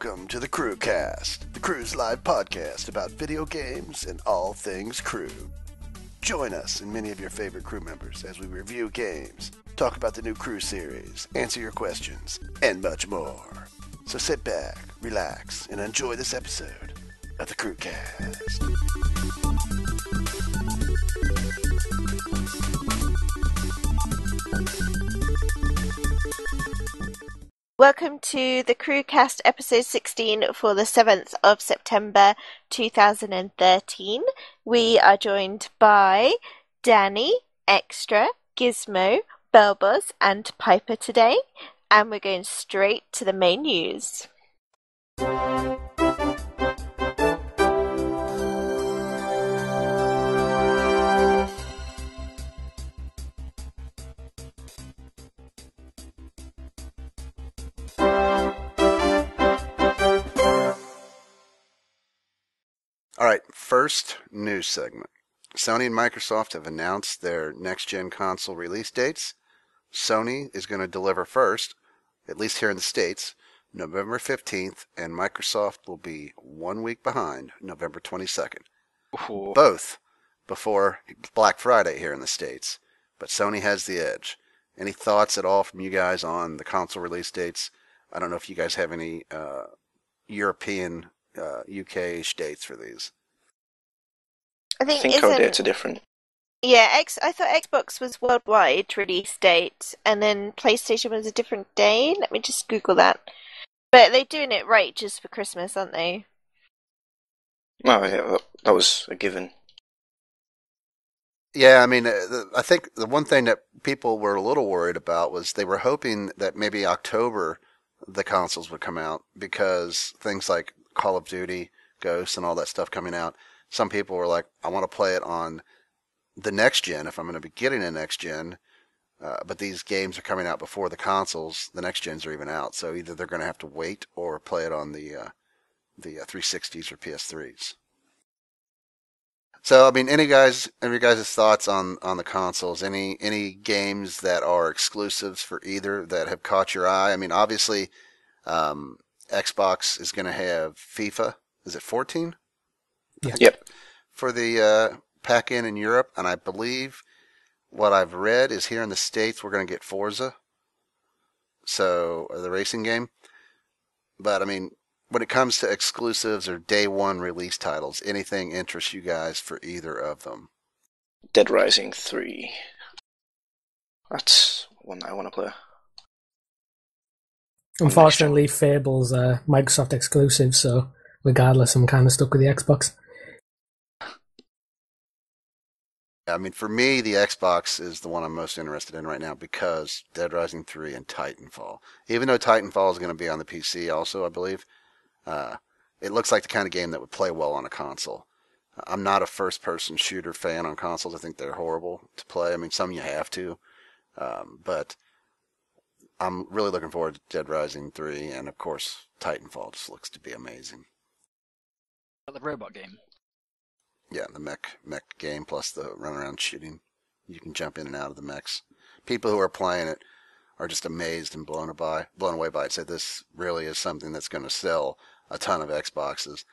Welcome to the Crewcast, the Crew's live podcast about video games and all things crew. Join us and many of your favorite crew members as we review games, talk about the new Crew series, answer your questions, and much more. So sit back, relax, and enjoy this episode of the Crewcast. Welcome to the Crewcast episode 16 for the 7th of September 2013. We are joined by Danny, Extra, Gizmo, Belbuzz and Piper today, and we're going straight to the main news. Alright, first news segment. Sony and Microsoft have announced their next-gen console release dates. Sony is going to deliver first, at least here in the States, November 15th, and Microsoft will be 1 week behind, November 22nd. Ooh. Both before Black Friday here in the States, but Sony has the edge. Any thoughts at all from you guys on the console release dates? I don't know if you guys have any European UK-ish dates for these. I think our dates are different. Yeah, I thought Xbox was worldwide release date, and then PlayStation was a different day. Let me just Google that. But they're doing it right just for Christmas, aren't they? Oh, yeah, that was a given. Yeah, I mean, I think the one thing that people were a little worried about was they were hoping that maybe October the consoles would come out, because things like Call of Duty, Ghosts, and all that stuff coming out, some people were like, I want to play it on the next gen if I'm going to be getting a next gen, but these games are coming out before the consoles, the next gens are even out, so either they're going to have to wait or play it on the 360s or PS3s. So, I mean, any guys' thoughts on the consoles? Any games that are exclusives for either that have caught your eye? I mean, obviously, Xbox is going to have FIFA. Is it 14? Yeah. Yep. For the pack-in Europe, and I believe what I've read is here in the States we're going to get Forza, so the racing game. But, I mean, when it comes to exclusives or day one release titles, anything interests you guys for either of them? Dead Rising 3. That's one I want to play. Unfortunately, Fable's a Microsoft exclusive, so regardless, I'm kind of stuck with the Xbox. I mean, for me, the Xbox is the one I'm most interested in right now because Dead Rising 3 and Titanfall. Even though Titanfall is going to be on the PC also, I believe, it looks like the kind of game that would play well on a console. I'm not a first-person shooter fan on consoles. I think they're horrible to play. I mean, some you have to, but I'm really looking forward to Dead Rising 3, and of course, Titanfall just looks to be amazing. The robot game. Yeah, the mech game plus the run around shooting. You can jump in and out of the mechs. People who are playing it are just amazed and blown away by it. Say this really is something that's going to sell a ton of Xboxes.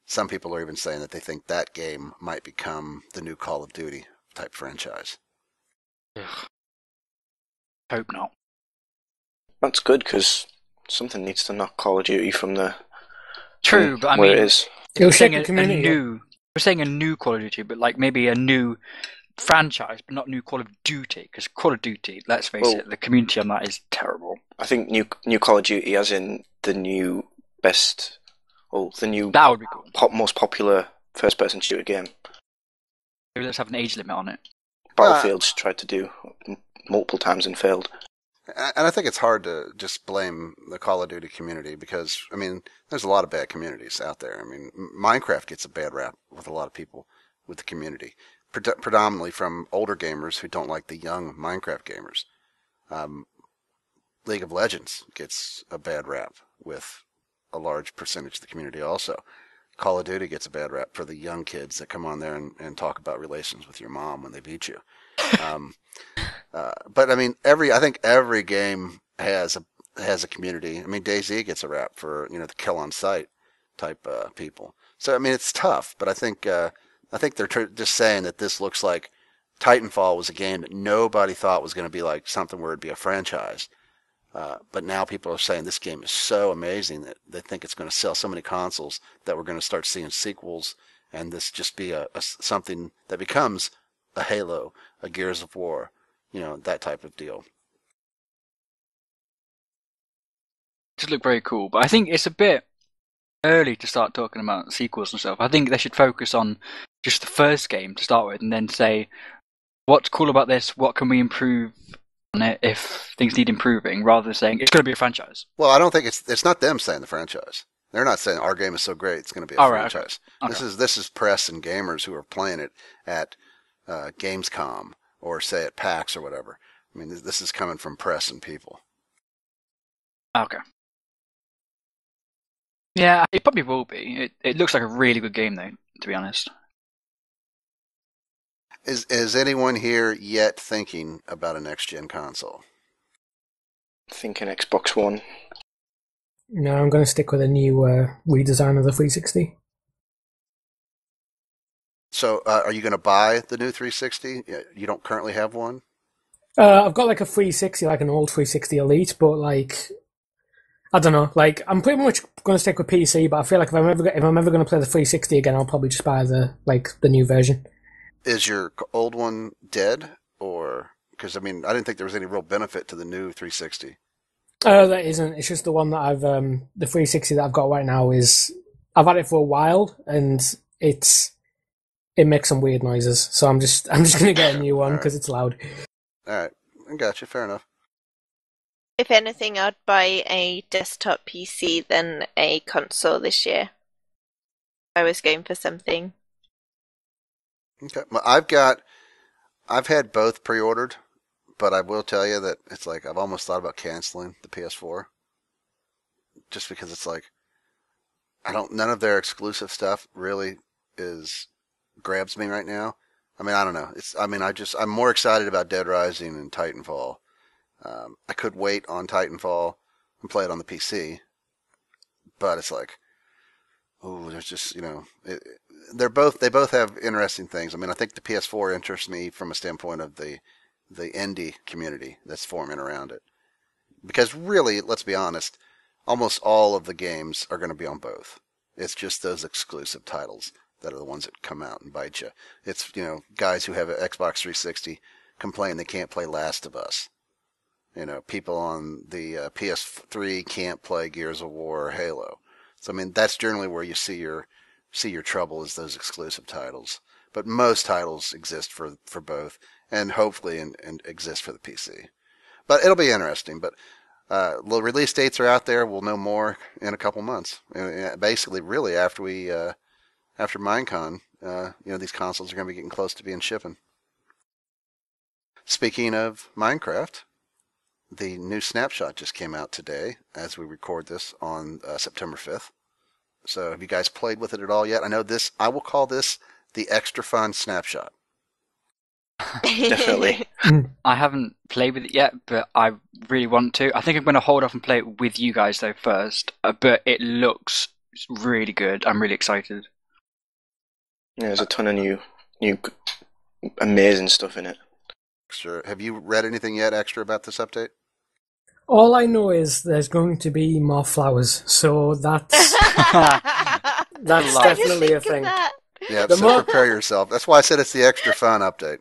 Some people are even saying that they think that game might become the new Call of Duty type franchise. Ugh. Hope not. That's good, because something needs to knock Call of Duty from the... True, but I where mean, it is. It'll we're shake saying the community. we're saying a new Call of Duty, but like maybe a new franchise, but not new Call of Duty, because Call of Duty, let's face it, the community on that is terrible. I think new Call of Duty, as in the new best... Oh, the new That would be cool. most popular first-person shooter game. Maybe let's have an age limit on it. Battlefield's tried to do multiple times and failed. And I think it's hard to just blame the Call of Duty community because, I mean, there's a lot of bad communities out there. I mean, Minecraft gets a bad rap with a lot of people with the community, predominantly from older gamers who don't like the young Minecraft gamers. League of Legends gets a bad rap with a large percentage of the community also. Call of Duty gets a bad rap for the young kids that come on there and talk about relations with your mom when they beat you. But I mean, I think every game has has a community. I mean, DayZ gets a rap for the kill on sight type people. So I mean, it's tough, but I think they're just saying that this looks like Titanfall was a game that nobody thought was going to be like something where it'd be a franchise. But now people are saying this game is so amazing that they think it's going to sell so many consoles that we're going to start seeing sequels, and this just be a something that becomes a Halo, a Gears of War, that type of deal. Just look very cool, but I think it's a bit early to start talking about sequels and stuff. I think they should focus on just the first game to start with, and then say, what's cool about this? What can we improve on it if things need improving, rather than saying it's going to be a franchise. Well, I don't think it's not them saying the franchise. They're not saying our game is so great it's going to be a franchise. Right, okay. This is press and gamers who are playing it at Gamescom or say at PAX or whatever. I mean, this is coming from press and people. Okay. Yeah, it probably will be. It looks like a really good game, though, to be honest. Is anyone here yet thinking about a next-gen console? Thinking Xbox One. No, I'm going to stick with a new redesign of the 360. So, are you going to buy the new 360? You don't currently have one? I've got like a 360, like an old 360 Elite, but like, I don't know. Like, I'm pretty much going to stick with PC, but I feel like if I'm ever going to play the 360 again, I'll probably just buy the new version. Is your old one dead, or because I mean, I didn't think there was any real benefit to the new 360. That isn't. It's just the one that I've the 360 that I've got right now is I've had it for a while and it makes some weird noises. So I'm just gonna get a new one because it's loud. All right, I got you. Fair enough. If anything, I'd buy a desktop PC than a console this year. I was going for something. Okay, I've had both pre-ordered, but I will tell you that it's like I've almost thought about canceling the PS4, just because it's like none of their exclusive stuff really grabs me right now. I mean, I don't know. I'm more excited about Dead Rising and Titanfall. I could wait on Titanfall and play it on the PC, but it's like, there's just they both have interesting things. I mean, I think the PS4 interests me from a standpoint of the indie community that's forming around it, because really, let's be honest, almost all of the games are going to be on both. It's just those exclusive titles that are the ones that come out and bite you. It's guys who have an Xbox 360 complain they can't play Last of Us. People on the PS3 can't play Gears of War or Halo. So I mean, that's generally where you see your trouble is those exclusive titles. But most titles exist for both, and hopefully and exist for the PC. But it'll be interesting. But the release dates are out there. We'll know more in a couple months. Basically, really after Minecon, these consoles are going to be getting close to being shipping. Speaking of Minecraft, the new snapshot just came out today as we record this on September 5th. So have you guys played with it at all yet? I will call this the extra fun snapshot. Definitely. I haven't played with it yet, but I really want to. I think I'm going to hold off and play it with you guys though first. But it looks really good. I'm really excited. Yeah, there's a ton of new amazing stuff in it. Sure. Have you read anything yet extra about this update? All I know is there's going to be more flowers, so that's definitely a thing. Yeah, so prepare yourself. That's why I said it's the extra fun update.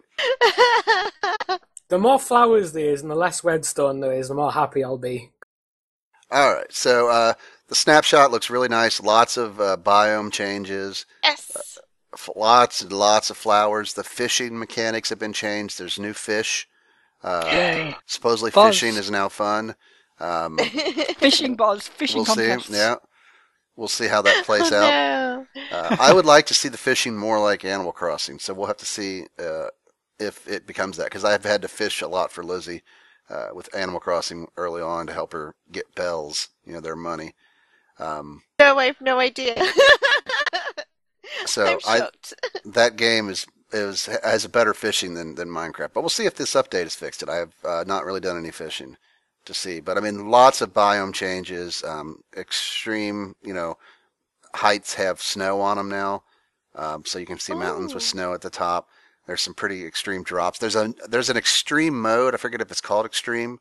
The more flowers there is and the less redstone there is, the more happy I'll be. All right, so the snapshot looks really nice. Lots of biome changes. Yes. Lots and lots of flowers. The fishing mechanics have been changed. There's new fish. Supposedly fishing is now fun. Fishing contest. See. Yeah, we'll see how that plays out. No. I would like to see the fishing more like Animal Crossing, so we'll have to see if it becomes that, because I've had to fish a lot for Lizzie with Animal Crossing early on to help her get bells, their money. No, I have no idea. So that game has a better fishing than Minecraft, but we'll see if this update has fixed it. I have not really done any fishing, to see. But I mean, lots of biome changes. Extreme, heights have snow on them now, so you can see mountains with Ooh. snow at the top. There's some pretty extreme drops. There's an extreme mode. I forget if it's called extreme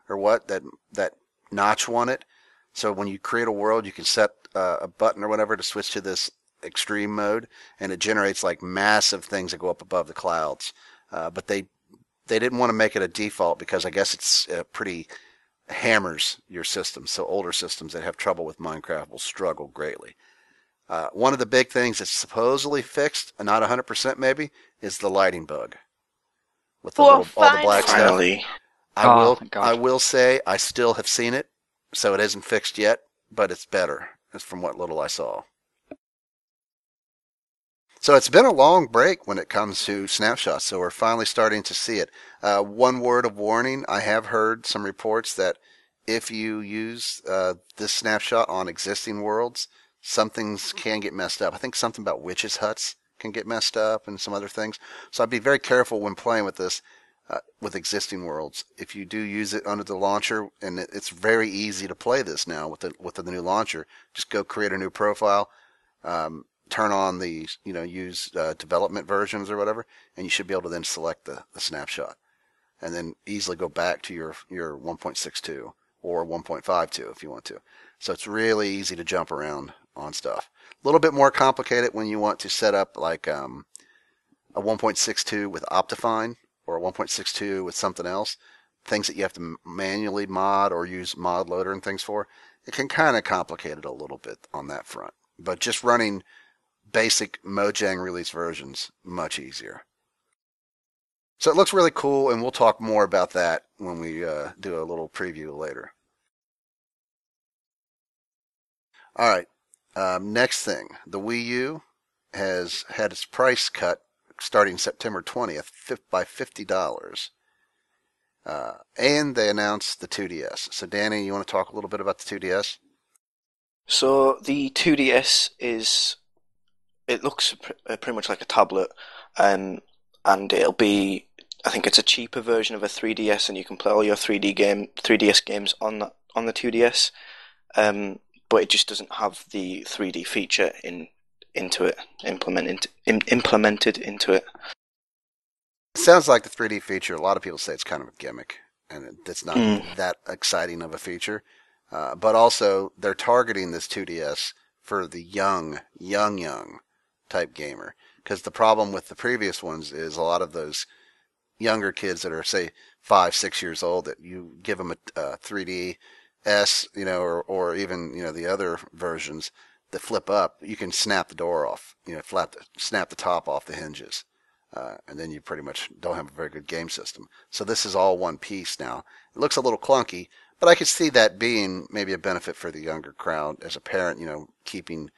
or what, that notch on it. So when you create a world, you can set a button or whatever to switch to this extreme mode, and it generates like massive things that go up above the clouds. But they didn't want to make it a default because I guess it's pretty hammers your system. So older systems that have trouble with Minecraft will struggle greatly. One of the big things that's supposedly fixed, not 100% maybe, is the lighting bug with the Well, all the black stuff. Finally. Thank God. I will say I still have seen it, so it isn't fixed yet, but it's better. That's from what little I saw. So it's been a long break when it comes to snapshots, so we're finally starting to see it. One word of warning, I have heard some reports that if you use this snapshot on existing worlds, some things can get messed up. I think something about witches' huts can get messed up and some other things. So I'd be very careful when playing with this with existing worlds. If you do use it under the launcher, and it's very easy to play this now with the new launcher, just go create a new profile, turn on the use development versions or whatever, and you should be able to then select the snapshot, and then easily go back to your 1.62 or 1.52 if you want to. So it's really easy to jump around on stuff. A little bit more complicated when you want to set up like a 1.62 with Optifine or a 1.62 with something else, things that you have to manually mod or use mod loader and things for. It can kind of complicate it a little bit on that front. But just running basic Mojang release versions, much easier. So it looks really cool, and we'll talk more about that when we do a little preview later. All right. Next thing, the Wii U has had its price cut starting September 20th by $50. And they announced the 2DS. So Danny, you want to talk a little bit about the 2DS? So the 2DS it looks pretty much like a tablet, and it'll be, I think it's a cheaper version of a 3DS, and you can play all your 3DS games on the 2DS. But it just doesn't have the 3D feature implemented into it. It sounds like the 3D feature. A lot of people say it's kind of a gimmick, and it's not that exciting of a feature. But also, they're targeting this 2DS for the young type gamer. Because the problem with the previous ones is a lot of those younger kids that are, say, 5, 6 years old, that you give them a 3DS, or even, the other versions that flip up, you can snap the door off, snap the top off the hinges. And then you pretty much don't have a very good game system. So this is all one piece now. It looks a little clunky, but I could see that being maybe a benefit for the younger crowd as a parent, keeping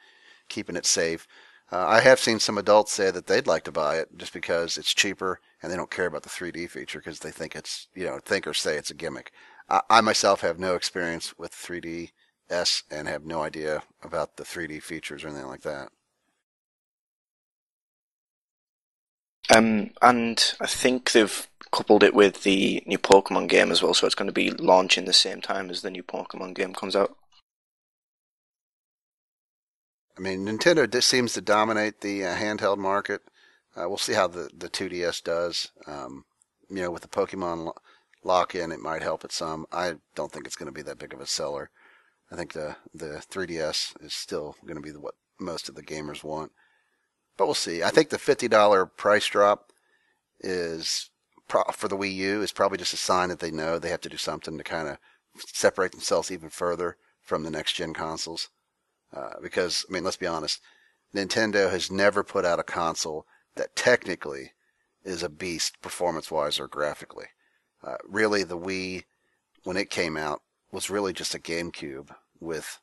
it safe. I have seen some adults say that they'd like to buy it just because it's cheaper and they don't care about the 3D feature because they think it's, think or say it's a gimmick. I myself have no experience with 3DS and have no idea about the 3D features or anything like that. And I think they've coupled it with the new Pokemon game as well, so it's going to be launching the same time as the new Pokemon game comes out. I mean, Nintendo seems to dominate the handheld market. We'll see how the 2DS does. With the Pokemon lock-in, it might help it some. I don't think it's going to be that big of a seller. I think the 3DS is still going to be what most of the gamers want. But we'll see. I think the $50 price drop is for the Wii U is probably just a sign that they know they have to do something to kind of separate themselves even further from the next-gen consoles. Because, let's be honest, Nintendo has never put out a console that technically is a beast performance-wise or graphically. Really, the Wii, when it came out, was really just a GameCube with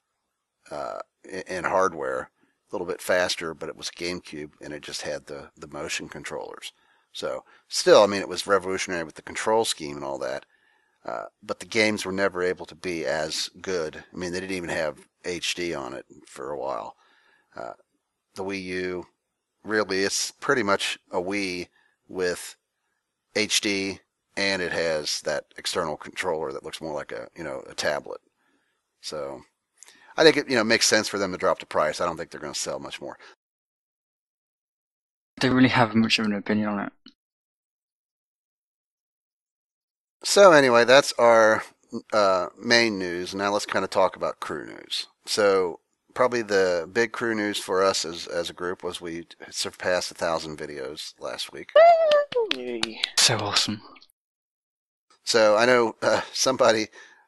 in hardware, a little bit faster, but it was a GameCube, and it just had the motion controllers. So, still, it was revolutionary with the control scheme and all that. But the games were never able to be as good. They didn't even have HD on it for a while. The Wii U, really, it's pretty much a Wii with HD and it has that external controller that looks more like a tablet. So I think it makes sense for them to drop the price. I don't think they're going to sell much more. I don't really have much of an opinion on it. So anyway, that's our main news. Now let's kind of talk about crew news. So probably the big crew news for us as a group was we surpassed 1,000 videos last week. Yay. So awesome. So I know somebody,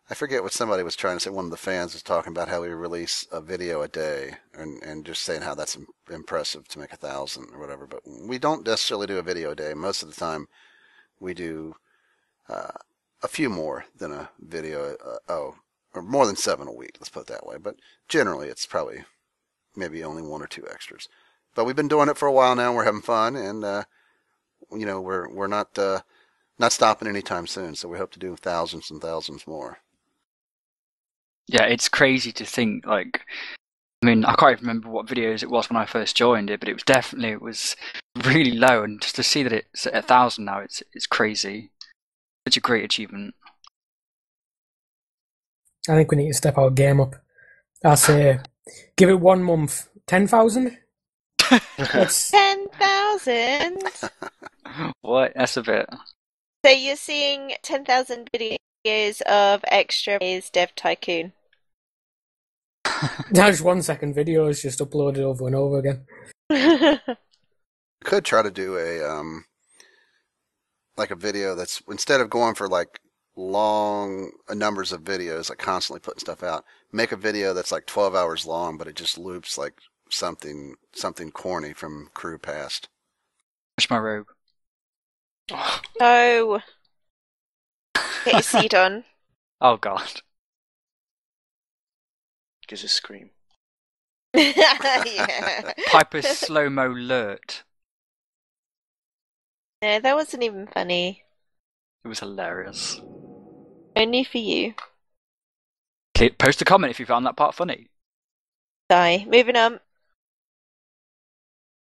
I forget what somebody was trying to say. One of the fans was talking about how we release a video a day and just saying how that's impressive to make 1,000 or whatever. But we don't necessarily do a video a day. Most of the time we do a few more than a video, or more than 7 a week, let's put it that way. But generally it's probably maybe only 1 or 2 extras. But we've been doing it for a while now. We're having fun, and we're not stopping anytime soon. So we hope to do thousands and thousands more. Yeah, it's crazy to think, like, I mean, I can't even remember what videos it was when I first joined it, but it was really low, and just to see that it's at 1,000 now, it's crazy. Such a great achievement. I think we need to step our game up. I say, give it 1 month, 10,000. That's 10,000? What? That's a bit. So you're seeing 10,000 videos of extra plays Dev Tycoon. now just 1 second videos just uploaded over and over again. Could try to do a video that's, instead of going for like long numbers of videos, like constantly putting stuff out, make a video that's like 12 hours long, but it just loops like something corny from crew past. Push my robe. No. Get your seat on. Oh god. Gives a scream. Yeah. Piper's slow-mo alert. No, that wasn't even funny. It was hilarious. Only for you. Post a comment if you found that part funny. Die. Moving on.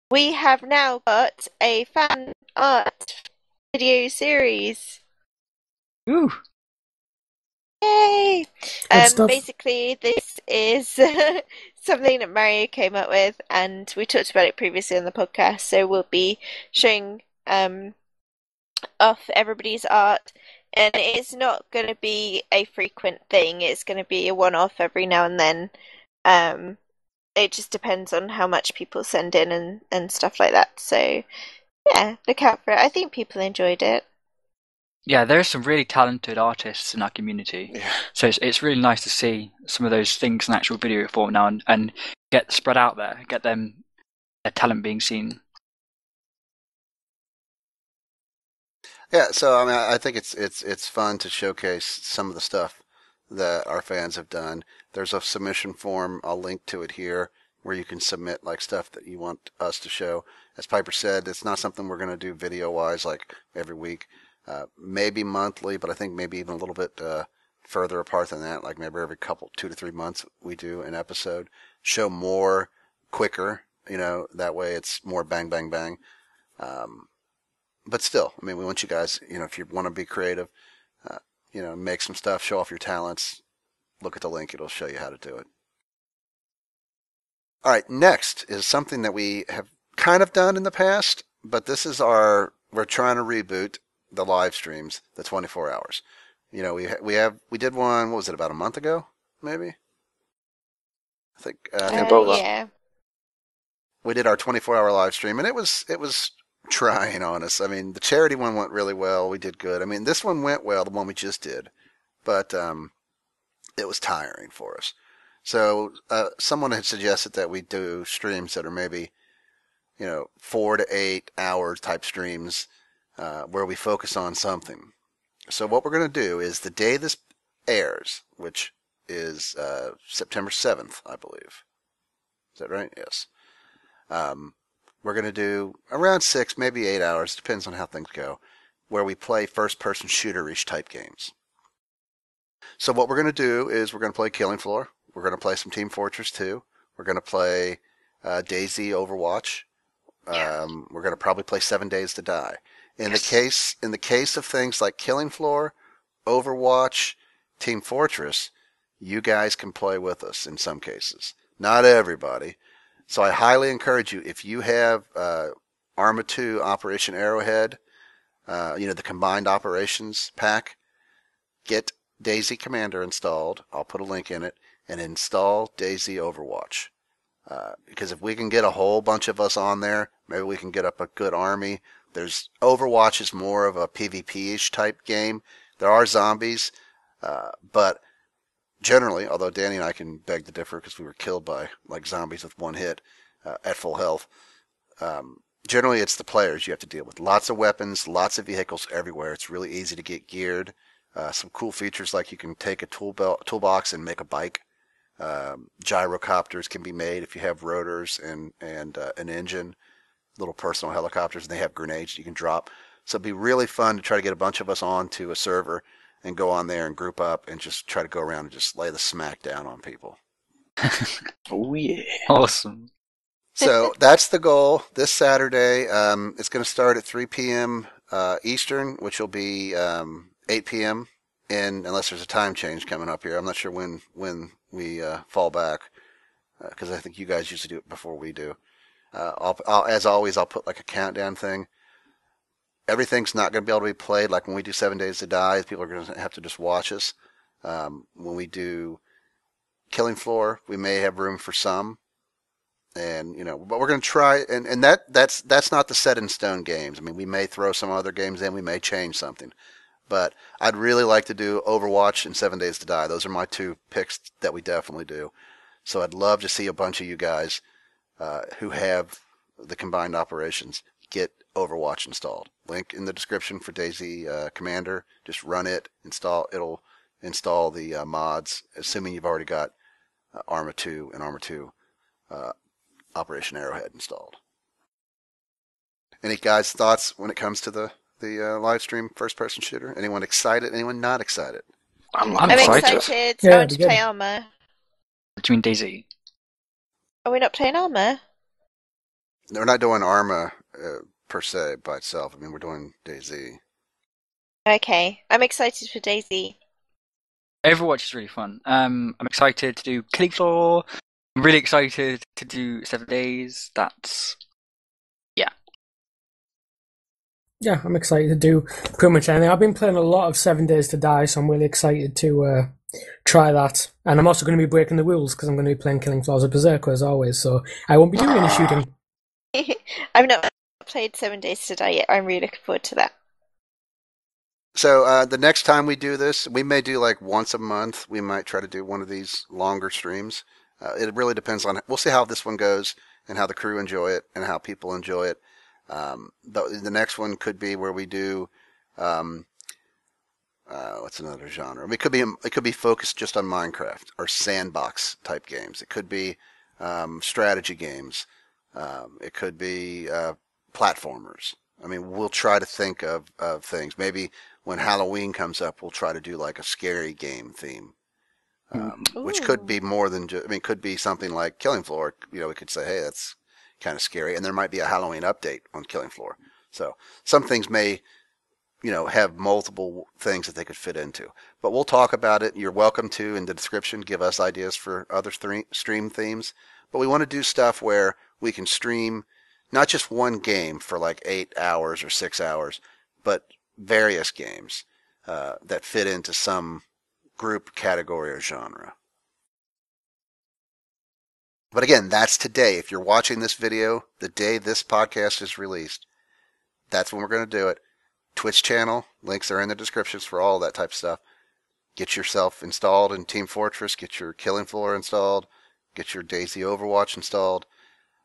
We have now got a fan art video series. Ooh. Yay! Good stuff. Basically, this is something that Mario came up with, and we talked about it previously on the podcast. So we'll be showing off everybody's art, and it's not going to be a frequent thing. It's going to be a one-off every now and then. It just depends on how much people send in and stuff like that. So yeah, look out for it. I think people enjoyed it. Yeah, there are some really talented artists in our community. Yeah. So it's really nice to see some of those things in actual video form now and get spread out there, get their talent being seen. Yeah, so I mean, I think it's fun to showcase some of the stuff that our fans have done. There's a submission form. I'll link to it here where you can submit like stuff that you want us to show. As Piper said, it's not something we're going to do video-wise like every week. Maybe monthly, but I think maybe even a little bit further apart than that. Like maybe every 2 to 3 months we do an episode. Show more quicker, that way it's more bang, bang, bang. But still, I mean, we want you guys, if you want to be creative, make some stuff, show off your talents. Look at the link. It'll show you how to do it. All right, next is something that we have kind of done in the past, but this is we're trying to reboot the live streams, the 24 hours. We did one, what was it, about a month ago, maybe? I think Yeah. we did our 24-hour live stream, and it was trying on us. I mean, the charity one went really well. We did good. I mean, this one went well, the one we just did, but it was tiring for us. So someone had suggested that we do streams that are maybe 4 to 8 hour type streams where we focus on something. So what we're going to do is the day this airs, which is September 7th, I believe. Is that right? Yes. We're going to do around 6, maybe 8 hours, depends on how things go, where we play first-person shooter-ish type games. So what we're going to do is we're going to play Killing Floor. We're going to play some Team Fortress 2. We're going to play DayZ Overwatch. We're going to probably play 7 Days to Die. In Yes. the case of things like Killing Floor, Overwatch, Team Fortress, you guys can play with us in some cases. Not everybody. So I highly encourage you, if you have Arma 2 Operation Arrowhead, the combined operations pack, get Daisy Commander installed. I'll put a link in it, and install Daisy Overwatch. Because if we can get a whole bunch of us on there, maybe we can get up a good army. There's Overwatch is more of a PvP-ish type game. There are zombies, but generally, although Danny and I can beg to differ because we were killed by like zombies with one hit at full health. Generally, it's the players you have to deal with. Lots of weapons, lots of vehicles everywhere. It's really easy to get geared. Some cool features like you can take a toolbox and make a bike. Gyrocopters can be made if you have rotors and an engine. Little personal helicopters, and they have grenades you can drop. So it'd be really fun to try to get a bunch of us onto a server and go on there and group up and just try to go around and just lay the smack down on people. Oh yeah. Awesome. So that's the goal this Saturday. It's going to start at 3 p.m. Eastern, which will be 8 p.m. unless there's a time change coming up here. I'm not sure when we fall back because I think you guys usually do it before we do. As always, I'll put like a countdown thing. Everything's not going to be able to be played. Like when we do 7 Days to Die, people are going to have to just watch us. When we do Killing Floor, we may have room for some. And but we're going to try, and that's not the set in stone games. I mean, we may throw some other games in, we may change something, but I'd really like to do Overwatch and 7 Days to Die. Those are my two picks that we definitely do. So I'd love to see a bunch of you guys who have the combined operations get Overwatch installed. Link in the description for Daisy Commander. Just run it, it'll install the mods, assuming you've already got Arma 2 and Arma 2. Operation Arrowhead installed. Any guys' thoughts when it comes to the live stream first person shooter? Anyone excited? Anyone not excited? I'm I'm excited. excited. Yeah, I want to it'd be play good. Armour. Between Daisy. Are we not playing Armour? We're not doing Arma per se by itself. I mean, we're doing Daisy. Okay, I'm excited for Daisy. Overwatch is really fun. I'm excited to do Killing Floor. I'm really excited to do 7 Days. Yeah, I'm excited to do pretty much anything. I've been playing a lot of 7 Days to Die, so I'm really excited to try that. And I'm also going to be breaking the rules because I'm going to be playing Killing Floor as a Berserker as always, so I won't be doing any shooting. I've not played 7 Days to Die yet. I'm really looking forward to that. So the next time we do this, we may do like once a month. We might try to do one of these longer streams. It really depends on. We'll see how this one goes and how the crew enjoy it and how people enjoy it. The next one could be where we do. What's another genre? I mean, it could be focused just on Minecraft or sandbox type games. It could be strategy games. It could be platformers. I mean, we'll try to think of things. Maybe when Halloween comes up, we'll try to do like a scary game theme, which could be more than just. I mean, it could be something like Killing Floor. We could say, hey, that's kind of scary, and there might be a Halloween update on Killing Floor. So some things may, have multiple things that they could fit into. But we'll talk about it. You're welcome to, in the description, give us ideas for other stream themes. But we want to do stuff where we can stream not just one game for like 8 hours or 6 hours, but various games that fit into some group, category, or genre. But again, that's today. If you're watching this video, the day this podcast is released, that's when we're going to do it. Twitch channel, links are in the descriptions for all that type of stuff. Get yourself installed in Team Fortress, get your Killing Floor installed, get your Daisy Overwatch installed.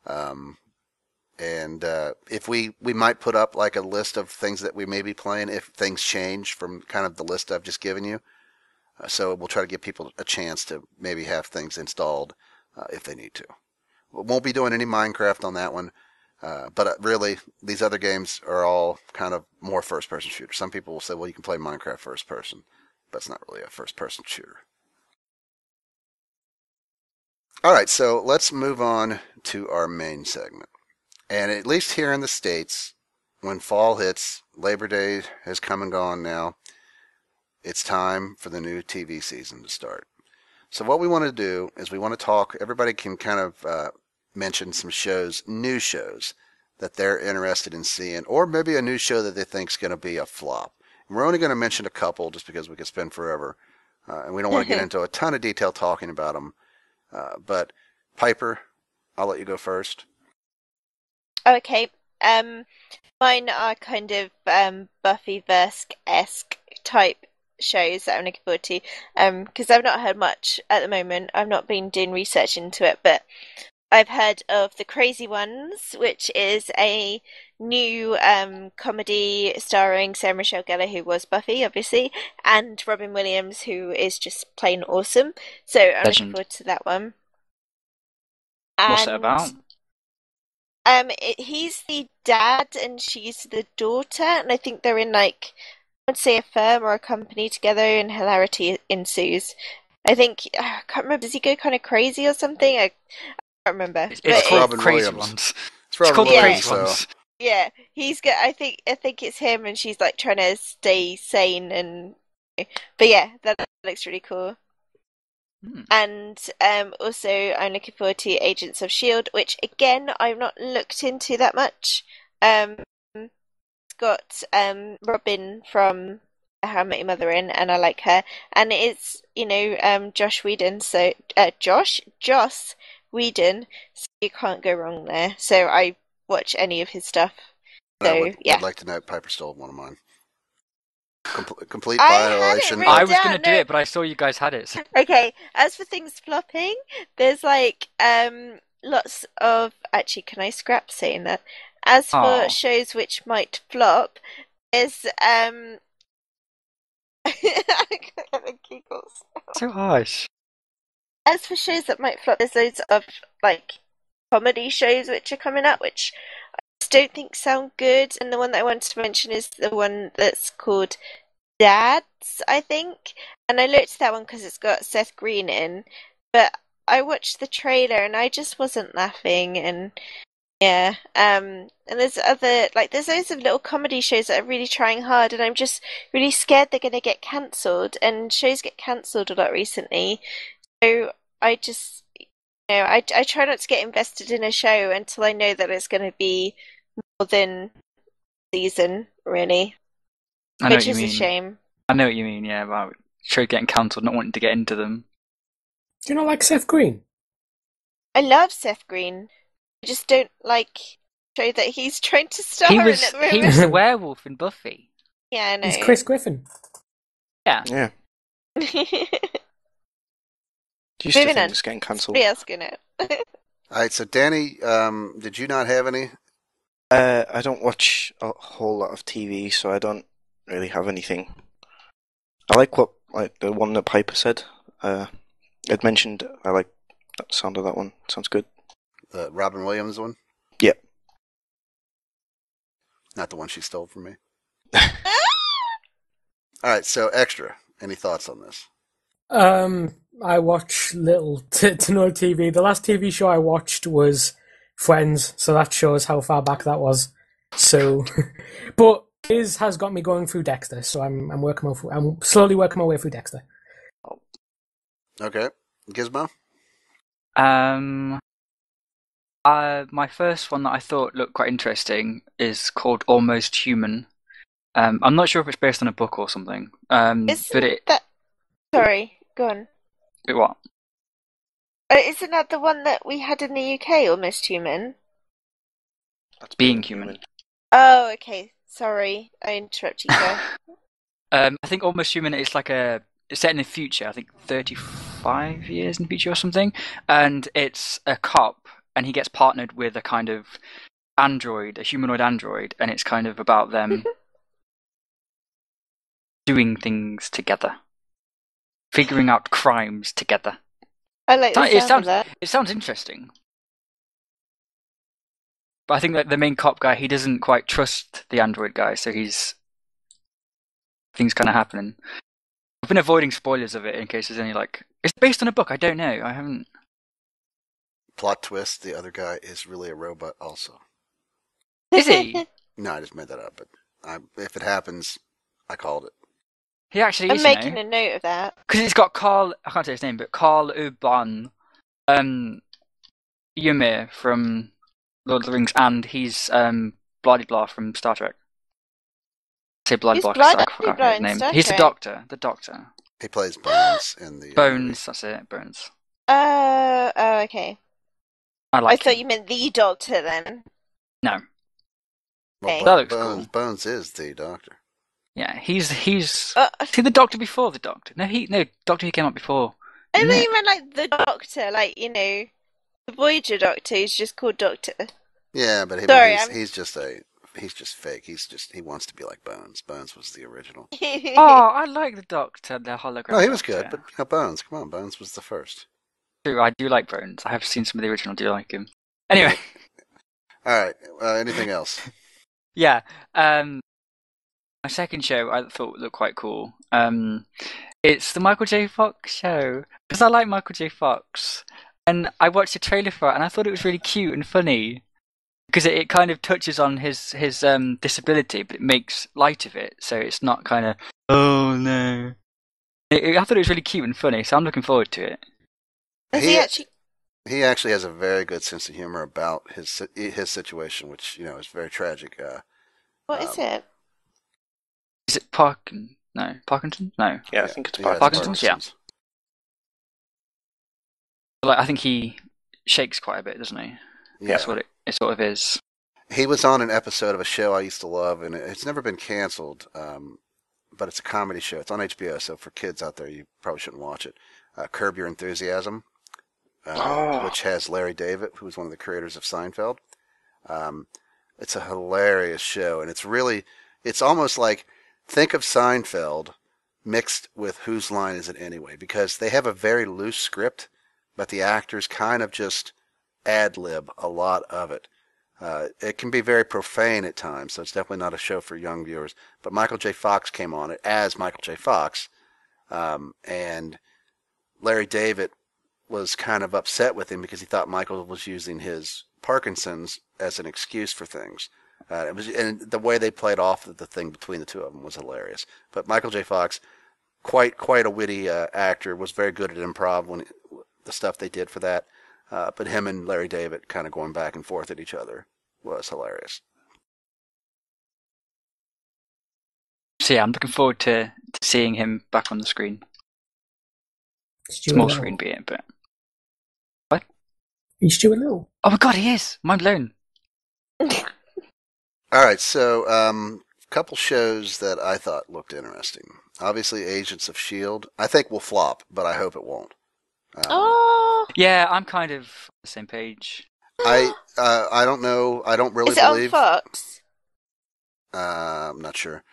And if we might put up like a list of things that we may be playing if things change from kind of the list I've just given you. So we'll try to give people a chance to maybe have things installed if they need to. We won't be doing any Minecraft on that one. But really, these other games are all kind of more first-person shooters. Some people will say, well, you can play Minecraft first-person, but it's not really a first-person shooter. All right, so let's move on to our main segment. And at least here in the States, when fall hits, Labor Day has come and gone now. It's time for the new TV season to start. So what we want to do is we want to talk. Everybody can kind of mention some shows, new shows that they're interested in seeing, or maybe a new show that they think is going to be a flop. And we're only going to mention a couple just because we could spend forever, and we don't want to get into a ton of detail talking about them. But Piper, I'll let you go first. Okay. Mine are kind of Buffyverse-esque type shows that I'm looking forward to. Because I've not heard much at the moment. I've not been doing research into it, but I've heard of The Crazy Ones, which is a new comedy starring Sarah Michelle Gellar, who was Buffy, obviously, and Robin Williams, who is just plain awesome. So I'm looking forward to that one. What's it about? He's the dad and she's the daughter, and I think they're in like, I'd say a firm or a company together, and hilarity ensues. I think I can't remember. Does he go kind of crazy or something? I can't remember. It's called Robin Crazy Williams. Ones. It's Robin called Williams, Crazy Ones. Yeah, he's good. I think it's him, and she's like trying to stay sane, and but yeah, that looks really cool. And also, I'm looking forward to Agents of S.H.I.E.L.D., which again I've not looked into that much. It's got Robin from How I Met Your Mother in, and I like her. And it's Joss Whedon, so Joss Whedon, so you can't go wrong there. So I watch any of his stuff. So yeah, I'd like to know Piper stole one of mine. Complete I had it violation. written I was down, going to do no. it, but I saw you guys had it. So. Okay, as for things flopping, there's like lots of, actually, can I scrap saying that? As for Aw. shows which might flop, there's I got the giggles. So harsh. As for shows that might flop, there's loads of like comedy shows which are coming up, which I just don't think sound good. And the one that I wanted to mention is the one that's called Dads, I think. And I looked at that one because it's got Seth Green in, but I watched the trailer and I just wasn't laughing. And yeah, and there's there's loads of little comedy shows that are really trying hard, and I'm just really scared they're going to get cancelled. And shows get cancelled a lot recently, so I just, I try not to get invested in a show until I know that it's going to be more than season, really. I know Which what you is mean. a shame. I know what you mean, yeah, about show getting cancelled, not wanting to get into them. Do you not like Seth Green? I love Seth Green. I just don't like the show that he's trying to star in at the moment. He was the werewolf in Buffy. Yeah, I know. He's Chris Griffin. Yeah. Yeah. Used Moving to on. think it's getting cancelled. Somebody else gonna. All right, so Danny, did you not have any? I don't watch a whole lot of TV, so I don't really have anything. I like the one that Piper said. I'd mentioned I like the sound of that one. Sounds good. The Robin Williams one? Yep. Not the one she stole from me. All right, so Extra. Any thoughts on this? I watch little to no TV. The last TV show I watched was Friends, so that shows how far back that was. So, but Liz has got me going through Dexter, so I'm slowly working my way through Dexter. Okay. Gizmo? My first one that I thought looked quite interesting is called Almost Human. I'm not sure if it's based on a book or something. Sorry, go on. What? Isn't that the one that we had in the UK, Almost Human? That's Being Human. Oh, okay. Sorry, I interrupted you there. I think Almost Human is it's set in the future, I think 35 years in the future or something, and it's a cop, and he gets partnered with a kind of android, a humanoid android, and it's kind of about them doing things together, figuring out crimes together. I like the sound of that. It sounds interesting. But I think that the main cop guy, he doesn't quite trust the android guy, so things kind of happening. I've been avoiding spoilers of it in case there's any it's based on a book. I don't know. I haven't. Plot twist: the other guy is really a robot, also. Is he? No, I just made that up. But if it happens, I called it. He actually I'm is, making a note of that. because it's got Carl. I can't say his name, but Carl Urban, Ymir from Lord of the Rings, and he's Bloody Blah from Star Trek. I say Bloody Who's Blah 'cause I Bloody forgot Blah his in name. Star He's the Trek? Doctor. The Doctor. He plays Bones in the movie. Bones. That's it. Bones. Oh, okay. I I like thought him. you meant the Doctor then. No. Well, Okay. That looks Bones, cool. Bones is the Doctor. Yeah, he's is Uh, he the Doctor before the Doctor? No, Doctor Who came out before. I Didn't thought it? you meant like the Doctor, like, the Voyager Doctor who's just called Doctor. Yeah, but Sorry, he's just fake. He wants to be like Bones. Bones was the original. Oh, I like the Doctor, the hologram. No, he was Doctor. good, but Bones, come on, Bones was the first. True, I do like Bones. I have seen some of the original. Do like him? Anyway, All right. Anything else? yeah. My second show I thought looked quite cool. It's the Michael J. Fox show because I like Michael J. Fox, and I watched the trailer for it, and I thought it was really cute and funny because it kind of touches on his disability, but it makes light of it, so it's not kind of oh no. I thought it was really cute and funny, so I'm looking forward to it. Is he actually? He actually has a very good sense of humor about his situation, which is very tragic. What is it? Is it Parkinson? No. Yeah, I think it's he has Parkinson's? Yeah. Parkinson's. Like, I think he shakes quite a bit, doesn't he? Yeah. That's what it sort of is. He was on an episode of a show I used to love, and it's never been canceled, but it's a comedy show. It's on HBO, so for kids out there, you probably shouldn't watch it. Curb Your Enthusiasm, which has Larry David, who was one of the creators of Seinfeld. It's a hilarious show, and it's almost like, think of Seinfeld mixed with Whose Line Is It Anyway? Because they have a very loose script, but the actors kind of just ad-lib a lot of it. It can be very profane at times, so it's definitely not a show for young viewers. But Michael J. Fox came on it as Michael J. Fox, and Larry David was kind of upset with him because he thought Michael was using his Parkinson's as an excuse for things. And the way they played off the thing between the two of them was hilarious. But Michael J. Fox, quite a witty actor, was very good at improv when the stuff they did for that. But him and Larry David kind of going back and forth at each other was hilarious. So yeah, I'm looking forward to seeing him back on the screen. Stuart Small Little. screen, be it, but He's Stuart Little. oh my god, he is! Mind blown. All right, so a couple shows that I thought looked interesting. Obviously, Agents of S.H.I.E.L.D. I think will flop, but I hope it won't. Oh, Yeah, I'm kind of on the same page. I don't know. I don't really is it on believe. Fox? I'm not sure.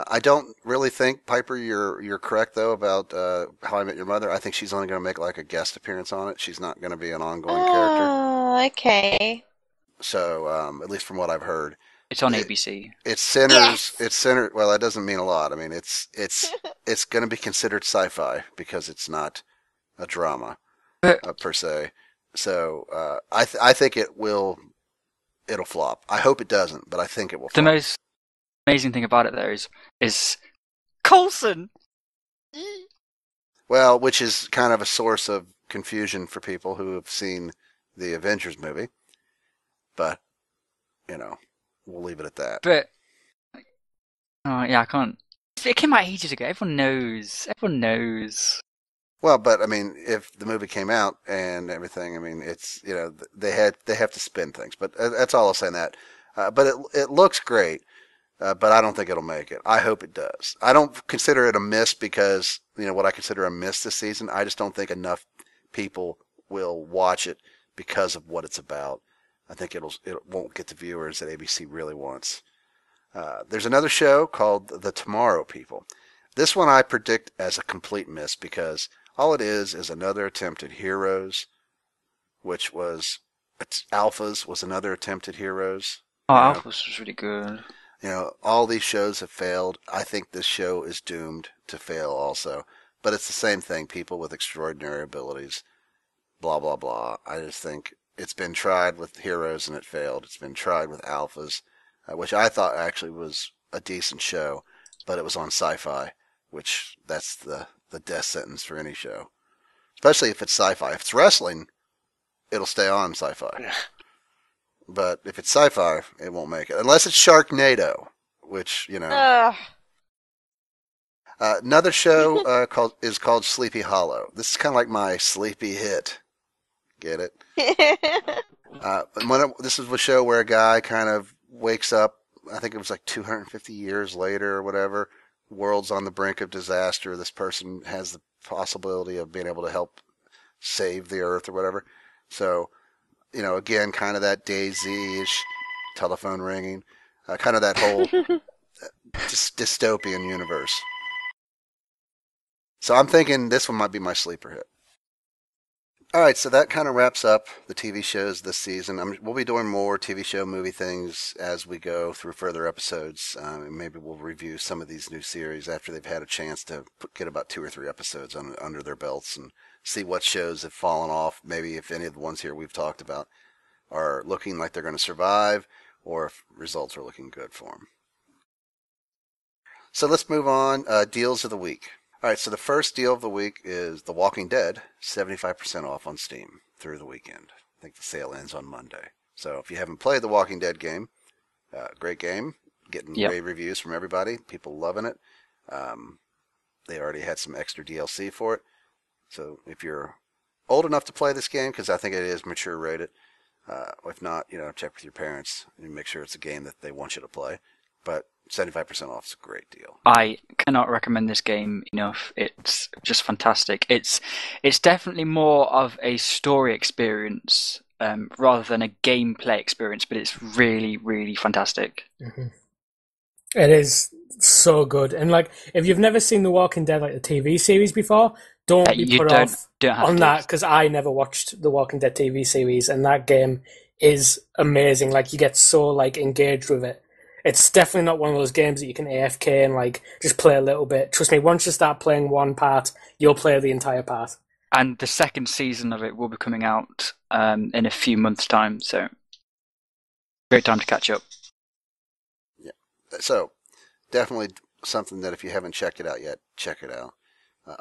I don't really think, Piper, you're correct though about How I Met Your Mother. I think she's only going to make like a guest appearance on it. She's not going to be an ongoing character. Oh, okay. So at least from what I've heard, It's on ABC. it centers. Yes! It's centered. Well, that doesn't mean a lot. I mean, it's going to be considered sci-fi because it's not a drama per se. So I think it'll flop. I hope it doesn't, but I think it will The flop. most amazing thing about it though is Coulson. Well, which is kind of a source of confusion for people who have seen the Avengers movie. But, we'll leave it at that. But yeah, I can't. It came out ages ago. Everyone knows. Everyone knows. Well, but I mean, if the movie came out and everything, I mean, it's they have to spin things. But that's all I'll say on that. But it looks great. But I don't think it'll make it. I hope it does. I don't consider it a miss because what I consider a miss this season. I just don't think enough people will watch it because of what it's about. I think it won't get the viewers that ABC really wants. There's another show called The Tomorrow People. This one I predict as a complete miss because all it is another attempt at Heroes, which was Alphas was another attempt at Heroes. Oh, Alphas was really good. All these shows have failed. I think this show is doomed to fail also. But it's the same thing. People with extraordinary abilities. Blah, blah, blah. I just think it's been tried with Heroes and it failed. It's been tried with Alphas. which I thought actually was a decent show, but it was on Sci-Fi, which that's the death sentence for any show, especially if it's Sci-Fi. If it's wrestling, it'll stay on Sci-Fi. But if it's Sci-Fi, it won't make it. Unless it's Sharknado, which, you know. Ugh. Another show is called Sleepy Hollow. This is kind of like my sleepy hit. Get it? This is a show where a guy kind of wakes up, I think it was like 250 years later or whatever. World's on the brink of disaster. This person has the possibility of being able to help save the earth or whatever. So, you know, again, kind of that DayZ-ish telephone ringing, kind of that whole dystopian universe. So I'm thinking this one might be my sleeper hit. All right, so that kind of wraps up the TV shows this season. We'll be doing more TV show movie things as we go through further episodes. Maybe we'll review some of these new series after they've had a chance to get about 2 or 3 episodes under their belts and see what shows have fallen off. Maybe if any of the ones here we've talked about are looking like they're going to survive or if results are looking good for them. So let's move on. Deals of the week. All right, so the first deal of the week is The Walking Dead, 75% off on Steam through the weekend. I think the sale ends on Monday. So if you haven't played the Walking Dead game, great game, getting rave reviews from everybody, people loving it. They already had some extra DLC for it. So if you're old enough to play this game, because I think it is mature rated, if not, you know, check with your parents and make sure it's a game that they want you to play. But 75% off is a great deal. I cannot recommend this game enough. It's just fantastic. It's definitely more of a story experience rather than a gameplay experience, but it's really, really fantastic. Mm-hmm. It is so good. And like, if you've never seen The Walking Dead, like the TV series before, don't be put off on that, because I never watched The Walking Dead TV series, and that game is amazing. Like, you get so like engaged with it. It's definitely not one of those games that you can AFK and like just play a little bit. Trust me, once you start playing one part, you'll play the entire part. And the second season of it will be coming out in a few months' time, so great time to catch up. Yeah, so definitely something that if you haven't checked it out yet, check it out.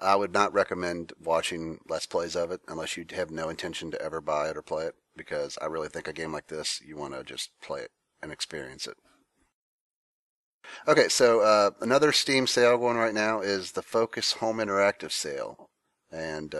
I would not recommend watching Let's Plays of it unless you have no intention to ever buy it or play it, because I really think a game like this, you want to just play it and experience it. Okay, so another Steam sale going right now is the Focus Home Interactive sale. And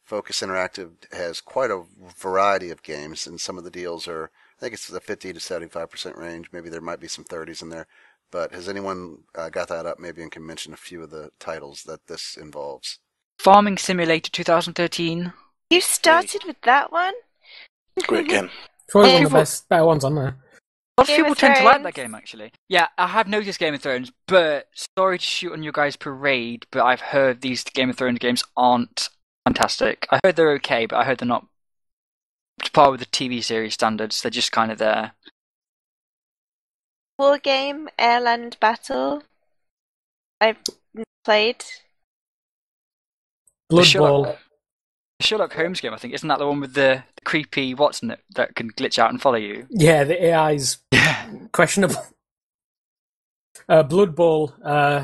Focus Interactive has quite a variety of games, and some of the deals are, I think it's the 50 to 75% range. Maybe there might be some 30s in there. But has anyone got that up maybe and can mention a few of the titles that this involves? Farming Simulator 2013. You started with that one? Great game. Probably one of the better ones on there. A lot of people tend to like that game, actually. Yeah, I have noticed Game of Thrones, but sorry to shoot on your guys' parade, but I've heard these Game of Thrones games aren't fantastic. I heard they're okay, but I heard they're not to par with the TV series standards. They're just kind of there. War Game, Airland Battle. I've played. Blood Bowl. The Sherlock Holmes game, I think. Isn't that the one with the creepy Watson that can glitch out and follow you? Yeah, the AI's questionable. Blood Bowl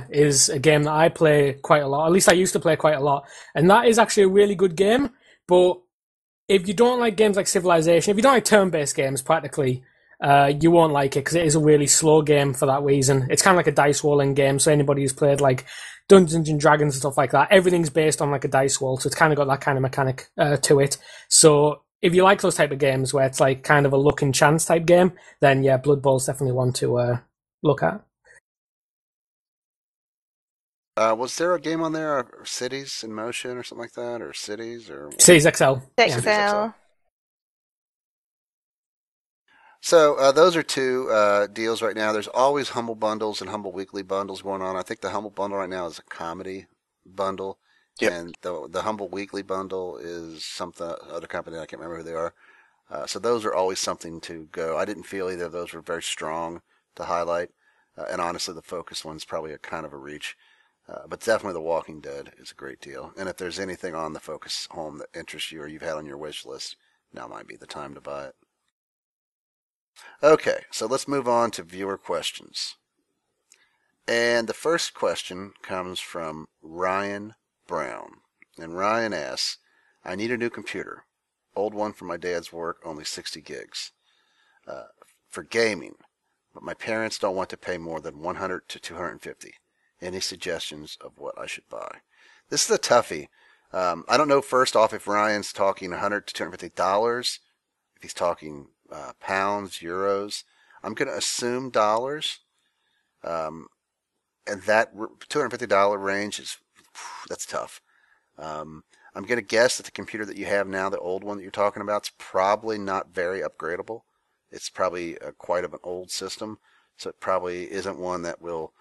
is a game that I play quite a lot. At least I used to play quite a lot. And that is actually a really good game. But if you don't like games like Civilization, if you don't like turn-based games, practically, you won't like it, because it is a really slow game for that reason. It's kind of like a dice rolling game, so anybody who's played like Dungeons and Dragons and stuff like that, everything's based on like a dice roll, so it's kind of got that kind of mechanic to it. So if you like those type of games where it's like kind of a luck and chance type game, then yeah, Blood Bowl's definitely one to look at. Was there a game on there, or Cities in Motion or something like that, or Cities or Cities XL? XL. Yeah. So those are two deals right now. There's always Humble Bundles and Humble Weekly Bundles going on. I think the Humble Bundle right now is a comedy bundle. Yep. And the Humble Weekly Bundle is some other company, I can't remember who they are. So those are always something to go. I didn't feel either of those were very strong to highlight. And honestly, the Focus one's probably a kind of a reach. But definitely The Walking Dead is a great deal. And if there's anything on the Focus Home that interests you or you've had on your wish list, now might be the time to buy it. Okay, so let's move on to viewer questions. And the first question comes from Ryan Brown. And Ryan asks, I need a new computer. Old one from my dad's work, only 60 gigs. For gaming, but my parents don't want to pay more than 100 to 250. Any suggestions of what I should buy? This is a toughie. I don't know, first off, if Ryan's talking 100 to $250, if he's talking pounds, euros. I'm going to assume dollars. And that $250 range that's tough. I'm going to guess that the computer that you have now, the old one that you're talking about, is probably not very upgradable. It's probably quite of an old system, so it probably isn't one that will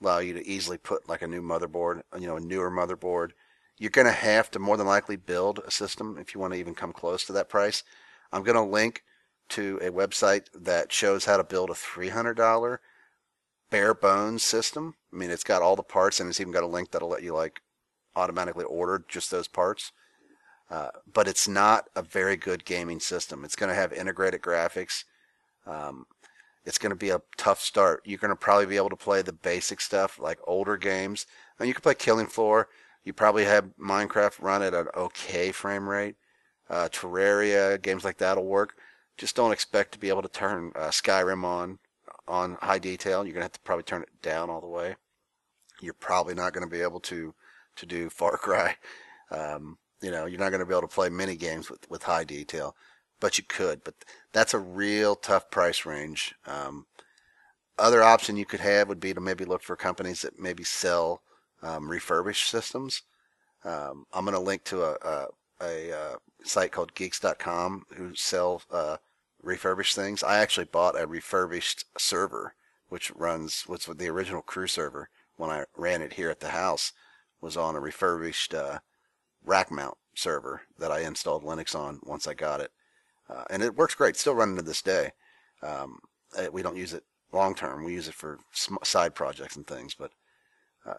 allow you to easily put like a new motherboard, a newer motherboard. You're going to have to more than likely build a system if you want to even come close to that price. I'm going to link to a website that shows how to build a $300 bare bones system. I mean, it's got all the parts, and it's even got a link that'll let you like automatically order just those parts. But it's not a very good gaming system. It's going to have integrated graphics. It's going to be a tough start. You're going to probably be able to play the basic stuff like older games. And you can play Killing Floor. You probably have Minecraft run at an okay frame rate. Terraria, games like that will work. Just don't expect to be able to turn Skyrim on high detail. You're going to have to probably turn it down all the way. You're probably not going to be able to do Far Cry. You're not going to be able to play many games with high detail, but you could. But that's a real tough price range. Other option you could have would be to maybe look for companies that maybe sell refurbished systems. I'm going to link to a site called Geeks.com who sell refurbished things. I actually bought a refurbished server, which was the original crew server when I ran it here at the house, was on a refurbished rack mount server that I installed Linux on once I got it. And it works great, still running to this day. We don't use it long term. We use it for side projects and things, but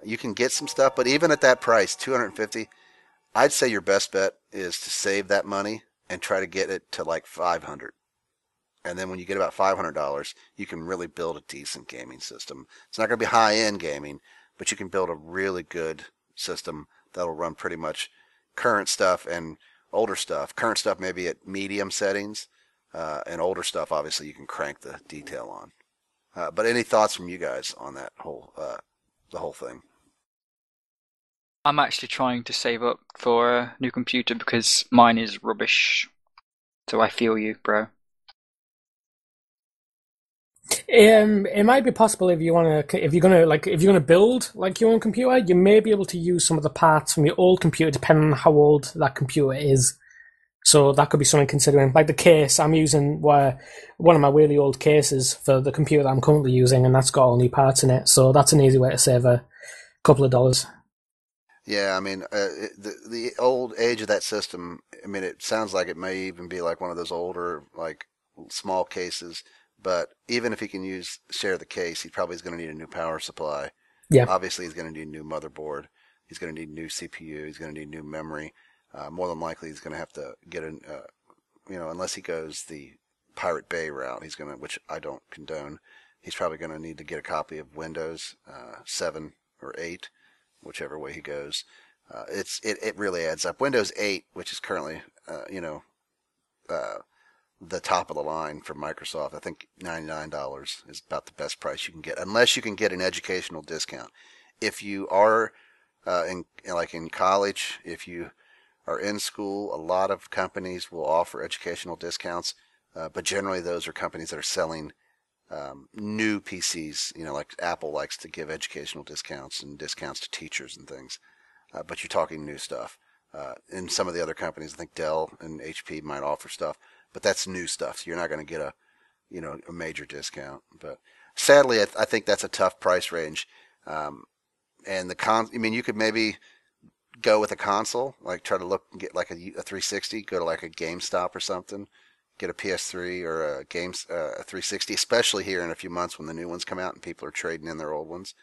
you can get some stuff. But even at that price, $250, I'd say your best bet is to save that money and try to get it to like $500. And then when you get about $500, you can really build a decent gaming system. It's not going to be high-end gaming, but you can build a really good system that'll run pretty much current stuff and older stuff. Current stuff maybe at medium settings, and older stuff obviously you can crank the detail on. But any thoughts from you guys on that the whole thing? I'm actually trying to save up for a new computer because mine is rubbish. So I feel you, bro. It might be possible if you're gonna build like your own computer, you may be able to use some of the parts from your old computer depending on how old that computer is. So that could be something considering. Like the case I'm using, one of my really old cases for the computer that I'm currently using, and that's got only parts in it. So that's an easy way to save a couple of dollars. Yeah, I mean, the old age of that system, I mean, it sounds like it may even be like one of those older, like, small cases. But even if he can share the case, he probably is going to need a new power supply. Yeah. Obviously, he's going to need a new motherboard. He's going to need new CPU. He's going to need new memory. More than likely, he's going to have to get unless he goes the Pirate Bay route, which I don't condone. He's probably going to need to get a copy of Windows 7 or 8, whichever way he goes. It really adds up. Windows 8, which is currently, the top of the line from Microsoft, I think $99 is about the best price you can get, unless you can get an educational discount. If you are in college, if you are in school, a lot of companies will offer educational discounts, but generally those are companies that are selling new PCs. Like Apple likes to give educational discounts and discounts to teachers and things, but you're talking new stuff. And some of the other companies, I think Dell and HP might offer stuff, but that's new stuff. So you're not going to get a major discount. But sadly, I think that's a tough price range. And you could maybe go with a console, like try to get like a 360, go to like a GameStop or something, get a PS3 or a 360, especially here in a few months when the new ones come out and people are trading in their old ones.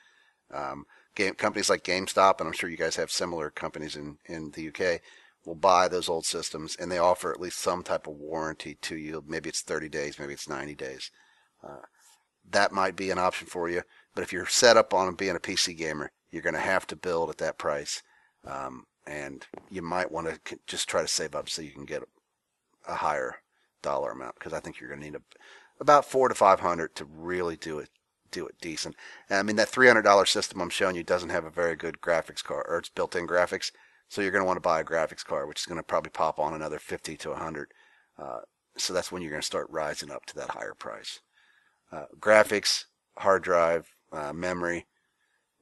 Companies like GameStop, and I'm sure you guys have similar companies in the UK, will buy those old systems, and they offer at least some type of warranty to you. Maybe it's 30 days, maybe it's 90 days. that might be an option for you. But if you're set up on being a PC gamer, you're going to have to build at that price. And you might want to just try to save up so you can get a higher dollar amount, because I think you're going to need about $400 to $500 to really do it decent. And I mean, that $300 system I'm showing you doesn't have a very good graphics card, or it's built-in graphics. So you're going to want to buy a graphics card, which is going to probably pop on another $50 to $100. So that's when you're going to start rising up to that higher price. Graphics, hard drive, memory.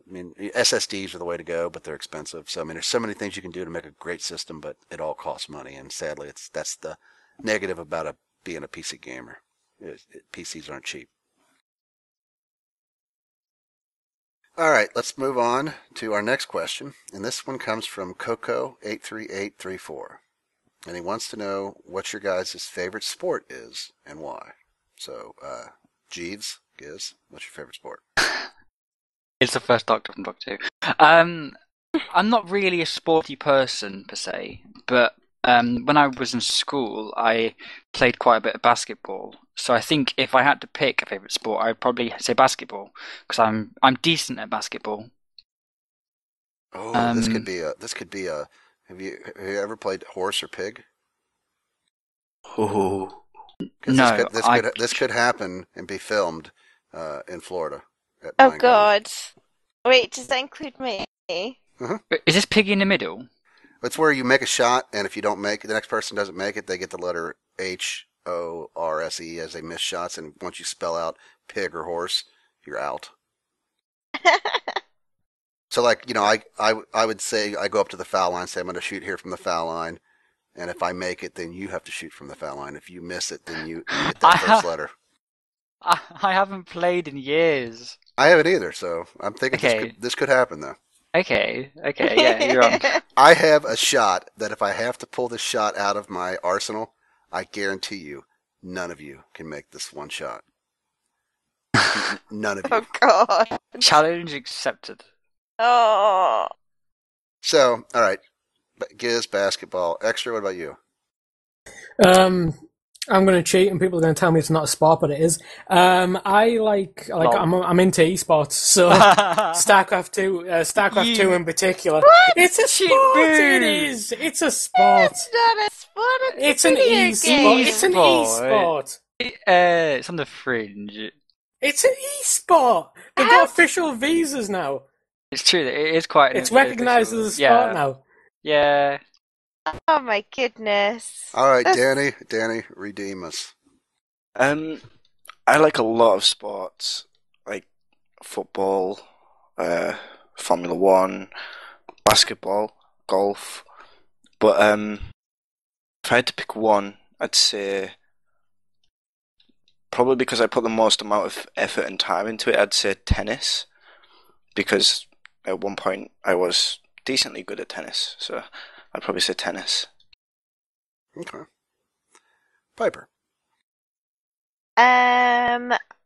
I mean, SSDs are the way to go, but they're expensive. So I mean, there's so many things you can do to make a great system, but it all costs money. And sadly, that's the negative about being a PC gamer. PCs aren't cheap. All right, let's move on to our next question. And this one comes from Coco83834. And he wants to know what your guys' favorite sport is and why. So, Jeeves, Giz, what's your favorite sport? It's the first Doctor from Doctor Who. I'm not really a sporty person per se, but when I was in school, I played quite a bit of basketball. So I think if I had to pick a favorite sport, I'd probably say basketball, because I'm decent at basketball. Oh, this could be a. Have you ever played horse or pig? Oh. No, this could happen and be filmed in Florida. Oh God! Wait, does that include me? Uh-huh. Is this piggy in the middle? It's where you make a shot, and if you don't make it, the next person doesn't make it, they get the letter HORSE as they miss shots, and once you spell out pig or horse, you're out. So, like, you know, I would say I go up to the foul line, say I'm going to shoot here from the foul line, and if I make it, then you have to shoot from the foul line. If you miss it, then you get that first letter. I haven't played in years. I haven't either, so I'm thinking this could happen, though. Okay, yeah, you're on. I have a shot that if I have to pull this shot out of my arsenal, I guarantee you, none of you can make this one shot. None of you. Oh God! Challenge accepted. Oh. So, all right. Giz, basketball. Extra, what about you? I'm going to cheat, and people are going to tell me it's not a sport, but it is. I'm into esports, so StarCraft 2 in particular. What? It's a sport. It is. It's a sport. It's not a sport. It's an e-sport. It's an e-sport. It's on the fringe. It's an e-sport. They've got official visas now. It's true. It is quite. It's recognised as a sport now. Yeah. Oh my goodness! All right, Danny, redeem us. I like a lot of sports, like football, Formula 1, basketball, golf. But if I had to pick one, I'd say, probably because I put the most amount of effort and time into it, I'd say tennis. Because at one point I was decently good at tennis, so I'd probably say tennis. Okay. Piper.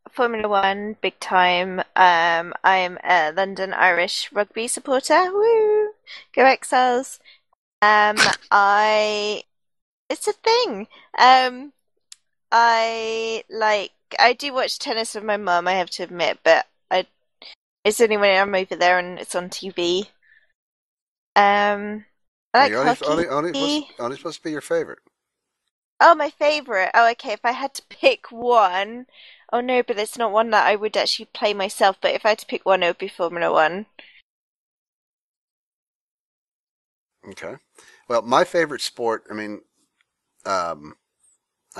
Formula 1, big time. I'm a London Irish rugby supporter. Woo! Go Exiles. It's a thing. I do watch tennis with my mum, I have to admit, but it's only when I'm over there and it's on TV. I like hockey. Only supposed to be your favorite. Oh, my favorite. Oh, okay. If I had to pick one, oh no, but it's not one that I would actually play myself. But if I had to pick one, it would be Formula 1. Okay. Well, my favorite sport, I mean, I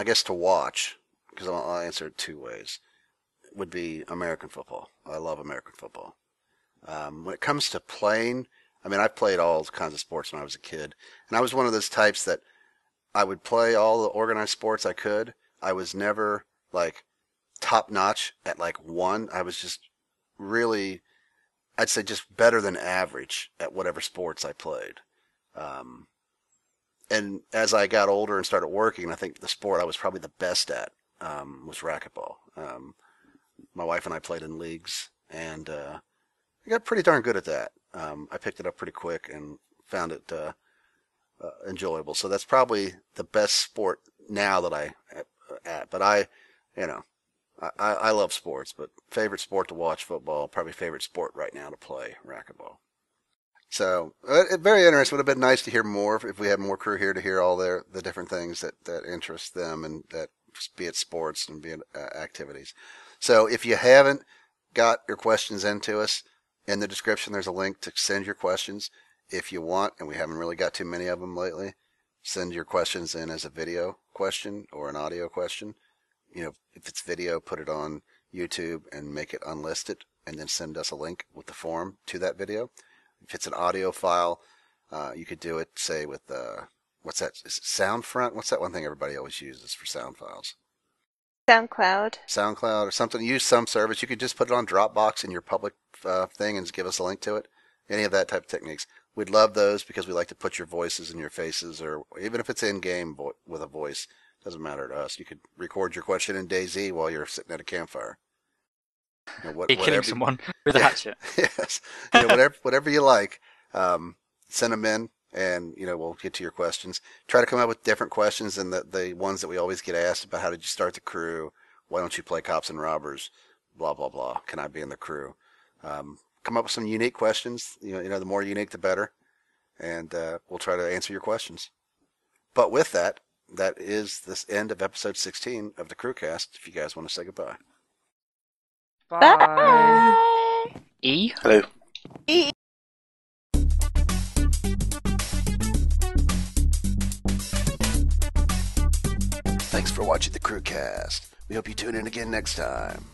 guess to watch, because I'll answer it two ways, would be American football. I love American football. When it comes to playing, I mean, I played all kinds of sports when I was a kid, and I was one of those types that I would play all the organized sports I could. I was never like top notch at like one. I was just really, I'd say just better than average at whatever sports I played. And as I got older and started working, I think the sport I was probably the best at was racquetball. My wife and I played in leagues, and I got pretty darn good at that. I picked it up pretty quick and found it enjoyable. So that's probably the best sport now that I at. But I love sports, but favorite sport to watch football. Probably favorite sport right now to play racquetball. So very interesting. Would have been nice to hear more if we had more crew here to hear all the different things that interest them and that be it sports and be it activities. So if you haven't got your questions into us, in the description there's a link to send your questions. If you want, and we haven't really got too many of them lately, send your questions in as a video question or an audio question. If it's video, put it on YouTube and make it unlisted, and then send us a link with the form to that video. If it's an audio file, you could do it, say, with what's that? Is it Soundfront? What's that one thing everybody always uses for sound files? SoundCloud or something. Use some service. You could just put it on Dropbox in your public thing and just give us a link to it. Any of that type of techniques. We'd love those because we like to put your voices in your faces, or even if it's in-game with a voice. Doesn't matter to us. You could record your question in DayZ while you're sitting at a campfire. Killing someone with a hatchet. Yes. Whatever you like. Send them in, and we'll get to your questions. Try to come up with different questions than the ones that we always get asked about. How did you start the crew? Why don't you play cops and robbers? Blah blah blah. Can I be in the crew? Come up with some unique questions. The more unique, the better. And we'll try to answer your questions. But with that is this end of episode 16 of the Crewcast. If you guys want to say goodbye. Bye. E? Hello. E. Thanks for watching the Crewcast. We hope you tune in again next time.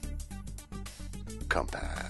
Come back.